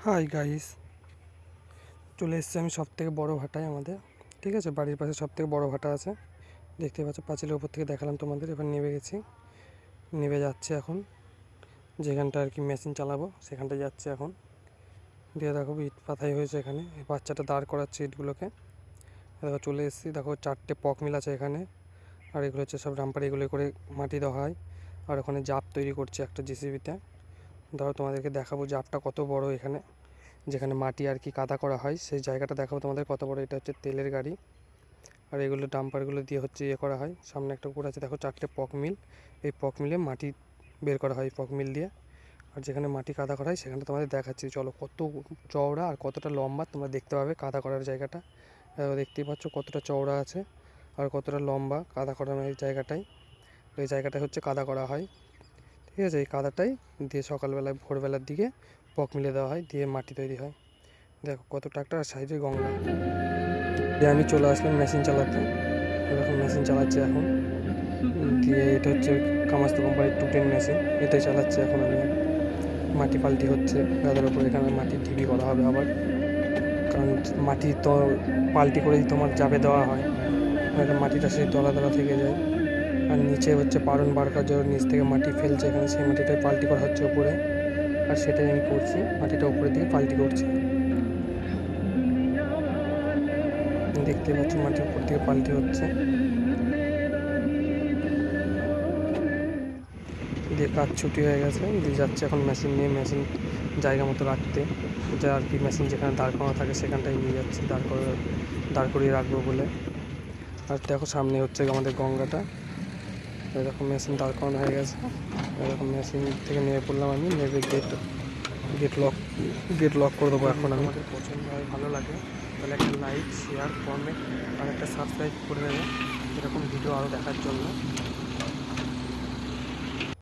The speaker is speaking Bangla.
হাই গাইস, চলে এসেছি আমি সবথেকে বড় ভাটায় আমাদের। ঠিক আছে, বাড়ির পাশে সবথেকে বড় ভাটা আছে, দেখতে পাচ্ছ। পাঁচিলের উপর থেকে দেখালাম তোমাদের। এবার নেমে গেছি, নেমে যাচ্ছে এখন যেখানটা আর কি মেশিন চালাবো সেখানটায় যাচ্ছে এখন। দিয়ে দেখো ইট পাথাই হয়েছে এখানে, এই বাচ্চাটা দাঁড় করাচ্ছে ইটগুলোকে। দেখো চলে এসেছি, দেখো 4টে পক মিল আছে এখানে। আর এগুলো হচ্ছে সব ডাম্পার, এগুলো করে মাটি দেওয়া হয়। আর ওখানে জাপ তৈরি করছে একটা জেসিবিতে। ধরো তোমাদেরকে দেখাবো জাপটা কত বড় এখানে, যেখানে মাটি আর কি কাদা করা হয় সেই জায়গাটা দেখাবো তোমাদের কত বড়। এটা হচ্ছে তেলের গাড়ি, আর এগুলো ডাম্পারগুলো দিয়ে হচ্ছে করা হয়। সামনে একটা উপর আছে, দেখো 4টে পক মিল। এই পক মিলে মাটি বের করা হয় পক মিল দিয়ে। আর যেখানে মাটি কাদা করা হয় সেখানটা তোমাদের দেখাচ্ছি, চলো। কত চওড়া আর কতটা লম্বা তোমরা দেখতে পাবে কাদা করার জায়গাটা। দেখতেই পাচ্ছ কতটা চওড়া আছে আর কতটা লম্বা কাদা করার এই জায়গাটাই। এই জায়গাটায় হচ্ছে কাদা করা হয়। ঠিক আছে, এই কাদাটাই দিয়ে সকালবেলায় ভোরবেলার দিকে পক মিলে দেওয়া হয়, দিয়ে মাটি তৈরি হয়। দেখো কত ট্রাক্টর আর সাইডে গঙ্গা। দিয়ে আমি চলে আসলাম মেশিন চালাতে। এরকম মেশিন চালাচ্ছে এখন। দিয়ে এটা হচ্ছে কামাস্ত কোম্পানির 210 মেশিন, এটাই চালাচ্ছে এখন আমি। মাটি পাল্টি হচ্ছে গাদার ওপর, এখানে মাটির ঢিবি করা হবে আবার। কারণ মাটি তো পাল্টি করেই তোমার চাপে দেওয়া হয়, মাটিটা সেই দলা দলা থেকে যায়। আর নিচে হচ্ছে পারন বারকার জন্য নিচ থেকে মাটি ফেলছে এখানে, সেই মাটিটাই পাল্টি করা হচ্ছে উপরে। আর সেটাই আমি করছি, মাটিটা উপরের দিকে পাল্টি করছি। দেখতে পাচ্ছি মাটির উপর থেকে পাল্টি হচ্ছে। দিয়ে কাজ ছুটি হয়ে গেছে, দিয়ে যাচ্ছে এখন মেশিন নিয়ে, মেশিন জায়গা মতো রাখতে। যা আর কি মেশিন যেখানে দাঁড় করানো থাকে সেখানটায় নিয়ে যাচ্ছি, দাঁড় করিয়ে রাখবো বলে। আর দেখো সামনে হচ্ছে আমাদের গঙ্গাটা। এরকম মেশিন দাঁড় করানো হয়ে গেছে। এরকম মেশিন থেকে নেমে পড়লাম আমি, নেমে গেট লক করে দেবো এখন আমি। আমাদের পছন্দ হয়, ভালো লাগে তাহলে একটা লাইক, শেয়ার, কমেন্ট আর একটা সাবস্ক্রাইব করে দেবে এরকম ভিডিও আরও দেখার জন্য।